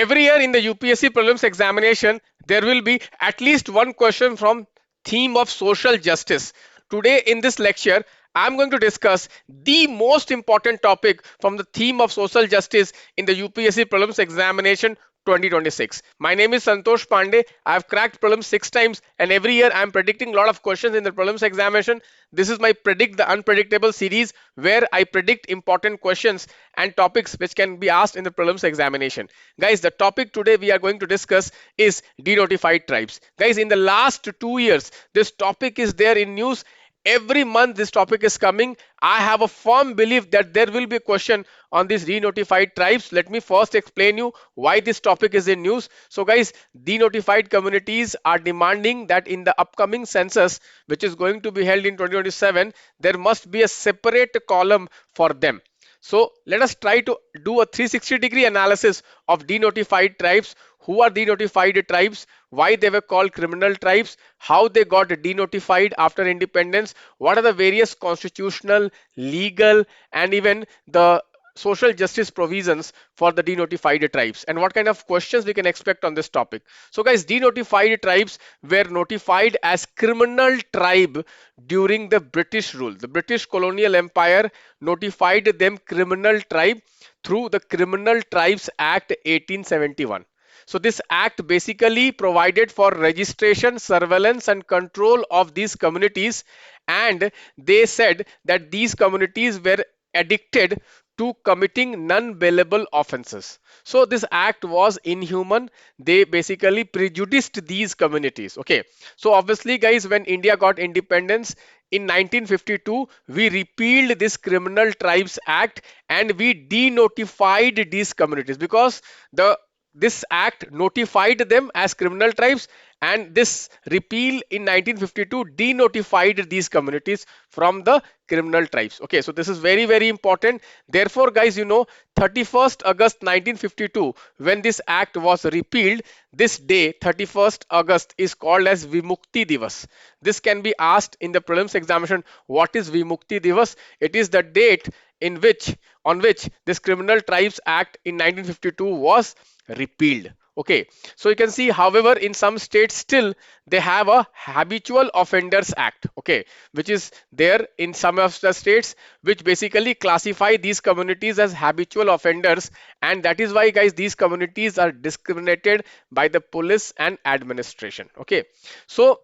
Every year in the UPSC prelims examination, there will be at least one question from theme of social justice. Today in this lecture, I'm going to discuss the most important topic from the theme of social justice in the UPSC prelims examination 2026. My name is Santosh Pandey. I've cracked prelims 6 times, and every year I'm predicting a lot of questions in the prelims examination. This is my Predict the Unpredictable series where I predict important questions and topics which can be asked in the prelims examination. Guys, the topic today we are going to discuss is denotified tribes. Guys, in the last 2 years, this topic is there in news. Every month this topic is coming. I have a firm belief that there will be a question on these denotified tribes. Let me first explain you why this topic is in news. So guys, denotified communities are demanding that in the upcoming census, which is going to be held in 2027, there must be a separate column for them. So let us try to do a 360-degree analysis of denotified tribes. Who are denotified tribes? Why they were called criminal tribes? How they got denotified after independence? What are the various constitutional, legal, and even the social justice provisions for the denotified tribes, and what kind of questions we can expect on this topic. So guys, denotified tribes were notified as criminal tribe during the British rule. The British colonial empire notified them criminal tribe through the Criminal Tribes Act 1871. So this act basically provided for registration, surveillance and control of these communities, and they said that these communities were addicted to committing non-bailable offenses. So this act was inhuman. They basically prejudiced these communities. Okay. So obviously guys, when India got independence in 1952, we repealed this Criminal Tribes Act and we denotified these communities because the this act notified them as criminal tribes, and this repeal in 1952 denotified these communities from the criminal tribes. Okay, so this is very very important. Therefore guys, 31st August 1952, when this act was repealed, this day 31st August is called as Vimukti Divas. This can be asked in the prelims examination. What is Vimukti Divas? It is the date in which on which this Criminal Tribes Act in 1952 was repealed. Okay, so you can see, however, in some states still they have a Habitual Offenders Act, okay, which is there in some of the states, which basically classify these communities as habitual offenders, and that is why guys, these communities are discriminated by the police and administration. Okay, so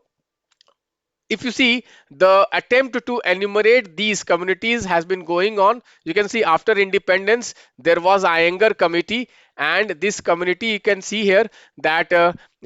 if you see, the attempt to enumerate these communities has been going on. You can see after independence there was Iyengar committee, and this community you can see here that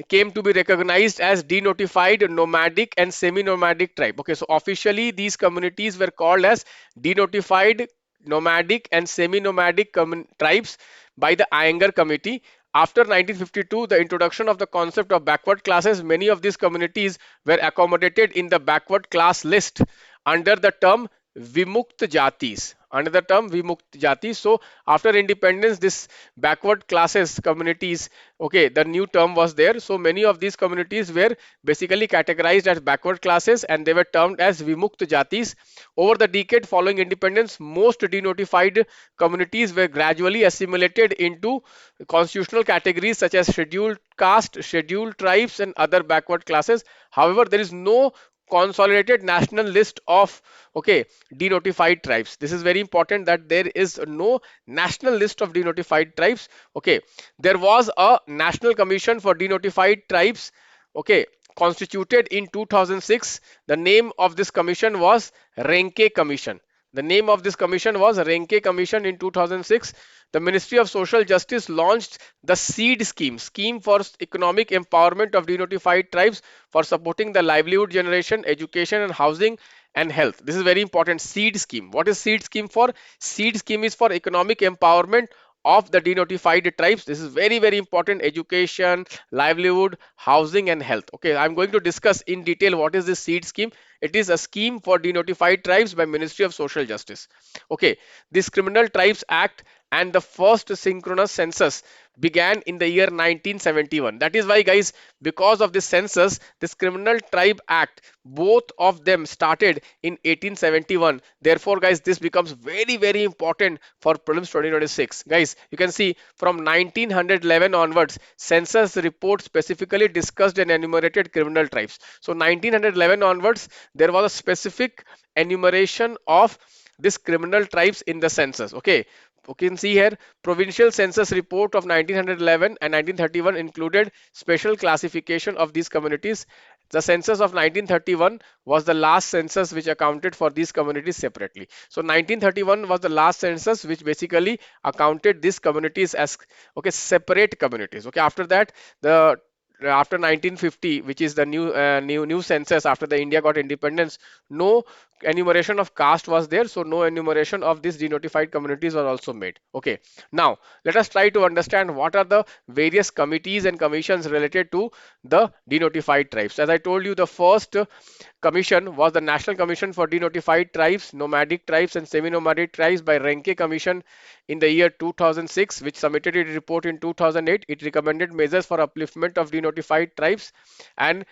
came to be recognized as denotified nomadic and semi-nomadic tribe. Okay, so officially these communities were called as denotified nomadic and semi-nomadic tribes by the Iyengar committee. After 1952, the introduction of the concept of backward classes, many of these communities were accommodated in the backward class list under the term Vimukt Jatis. Under the term Vimukt Jatis. So after independence, this backward classes communities, okay, the new term was there. So many of these communities were basically categorized as backward classes and they were termed as Vimukt Jatis. Over the decade following independence, most denotified communities were gradually assimilated into constitutional categories such as scheduled caste, scheduled tribes, and other backward classes. However, there is no consolidated national list of, okay, denotified tribes. This is very important that there is no national list of denotified tribes. Okay, there was a National Commission for Denotified Tribes, okay, constituted in 2006. The name of this commission was Renke Commission. The name of this commission was Renke Commission in 2006. The Ministry of Social Justice launched the SEED scheme for economic empowerment of denotified tribes for supporting the livelihood generation, education and housing and health. This is very important. SEED scheme. What is SEED scheme for? SEED scheme is for economic empowerment of the denotified tribes. This is very very important. Education, livelihood, housing and health. Okay, I'm going to discuss in detail what is this SEED scheme. It is a scheme for denotified tribes by Ministry of Social Justice. Okay, this Criminal Tribes Act and the first synchronous census began in the year 1971. That is why, guys, because of this census, this Criminal Tribe Act, both of them started in 1871. Therefore, guys, this becomes very, very important for prelims 2026. Guys, you can see from 1911 onwards, census report specifically discussed and enumerated criminal tribes. So 1911 onwards, there was a specific enumeration of this criminal tribes in the census. Okay, you can see here provincial census report of 1911 and 1931 included special classification of these communities. The census of 1931 was the last census which accounted for these communities separately. So 1931 was the last census which basically accounted these communities as, okay, separate communities. Okay, after that, the after 1950, which is the new census after the India got independence, no enumeration of caste was there, so no enumeration of these denotified communities were also made. Okay, now let us try to understand what are the various committees and commissions related to the denotified tribes. As I told you, the first commission was the National Commission for Denotified Tribes, Nomadic Tribes and Semi-Nomadic Tribes by Renke Commission in the year 2006, which submitted its report in 2008. It recommended measures for upliftment of denotified tribes and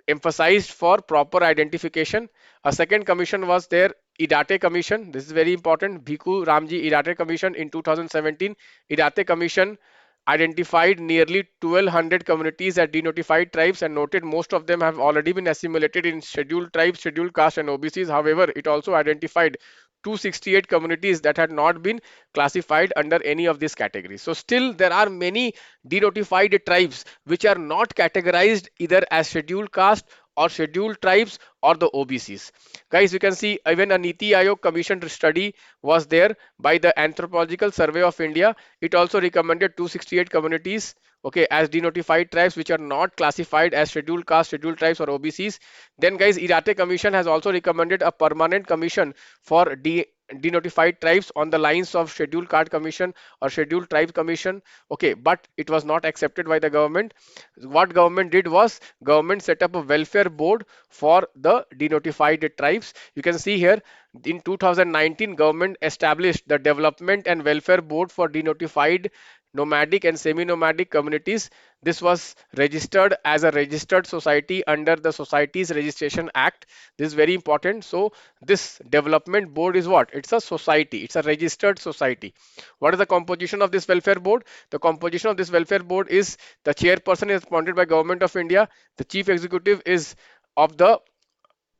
emphasized for proper identification. A second commission was there, Idate Commission. This is very important. Bhiku Ramji Idate Commission in 2017. Idate Commission identified nearly 1200 communities as denotified tribes and noted most of them have already been assimilated in scheduled tribes, scheduled caste and OBCs. However, it also identified 268 communities that had not been classified under any of these categories. So still there are many denotified tribes which are not categorized either as scheduled caste or scheduled tribes or the OBCs. Guys, you can see even a Niti Aayog commissioned study was there by the Anthropological Survey of India. It also recommended 268 communities, okay, as denotified tribes which are not classified as scheduled caste, scheduled tribes or OBCs. Then guys, Irate Commission has also recommended a permanent commission for denotified tribes on the lines of scheduled card commission or scheduled tribes commission. Okay, but it was not accepted by the government. What government did was government set up a welfare board for the denotified tribes. You can see here in 2019 government established the development and welfare board for denotified nomadic and semi-nomadic communities. This was registered as a registered society under the Societies Registration Act. This is very important. So this development board is what? It's a society. It's a registered society. What is the composition of this welfare board? The composition of this welfare board is the chairperson is appointed by Government of India. The chief executive is of the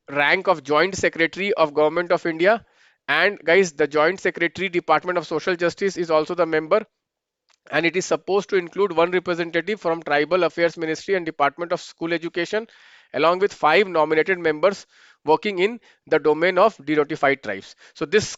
rank of Joint Secretary of Government of India. And guys, the Joint Secretary Department of Social Justice is also the member, and it is supposed to include one representative from Tribal Affairs Ministry and Department of School Education along with 5 nominated members working in the domain of denotified tribes. So this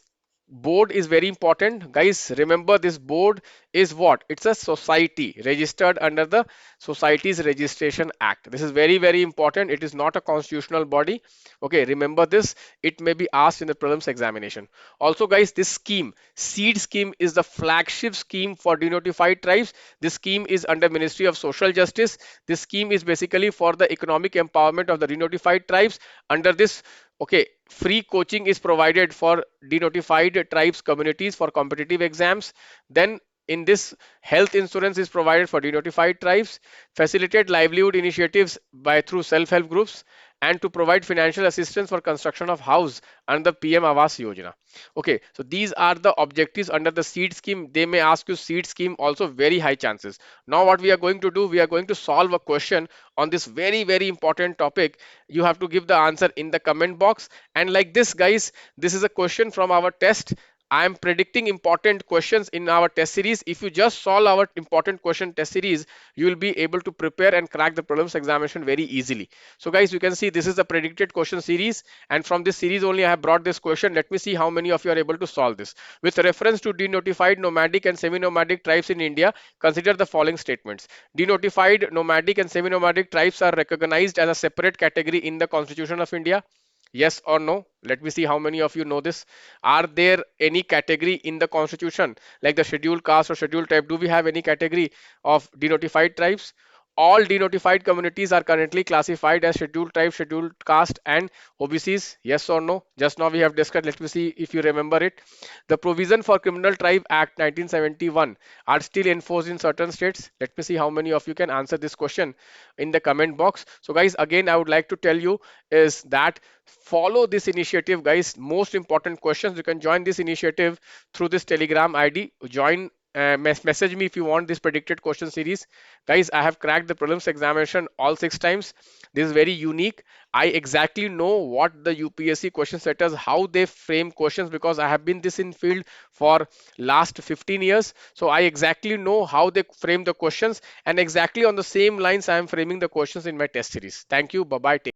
board is very important, guys. Remember, this board is what? It's a society registered under the Societies Registration Act. This is very, very important. It is not a constitutional body. Okay, remember this. It may be asked in the prelims examination. Also, guys, this scheme, seed scheme, is the flagship scheme for denotified tribes. This scheme is under Ministry of Social Justice. This scheme is basically for the economic empowerment of the denotified tribes. Under this, okay, free coaching is provided for denotified tribes communities for competitive exams. Then in this, health insurance is provided for denotified tribes, facilitate livelihood initiatives by through self-help groups, and to provide financial assistance for construction of house under PM Awas Yojana. Okay, so these are the objectives under the seed scheme. They may ask you seed scheme also, very high chances. Now what we are going to do, we are going to solve a question on this very, very important topic. You have to give the answer in the comment box. And like this, guys, this is a question from our test. I am predicting important questions in our test series. If you just solve our important question test series, you will be able to prepare and crack the prelims examination very easily. So guys, you can see this is the predicted question series, and from this series only I have brought this question. Let me see how many of you are able to solve this. With reference to denotified nomadic and semi-nomadic tribes in India, consider the following statements. Denotified nomadic and semi-nomadic tribes are recognized as a separate category in the Constitution of India. Yes or no? Let me see how many of you know this. Are there any category in the constitution like the scheduled caste or scheduled tribe? Do we have any category of denotified tribes? all denotified communities are currently classified as scheduled tribe, scheduled caste, and OBCs? Yes or no? Just now we have discussed. Let me see if you remember it. The provision for Criminal Tribe Act 1971 are still enforced in certain states. Let me see how many of you can answer this question in the comment box. So guys, again, I would like to tell you is that follow this initiative, guys. Most important questions. You can join this initiative through this Telegram ID. Join. Message me if you want this predicted question series. Guys, I have cracked the prelims examination all 6 times. This is very unique. I exactly know what the UPSC question setters, how they frame questions, because I have been this in field for last 15 years. So I exactly know how they frame the questions, and exactly on the same lines I am framing the questions in my test series. Thank you. Bye bye.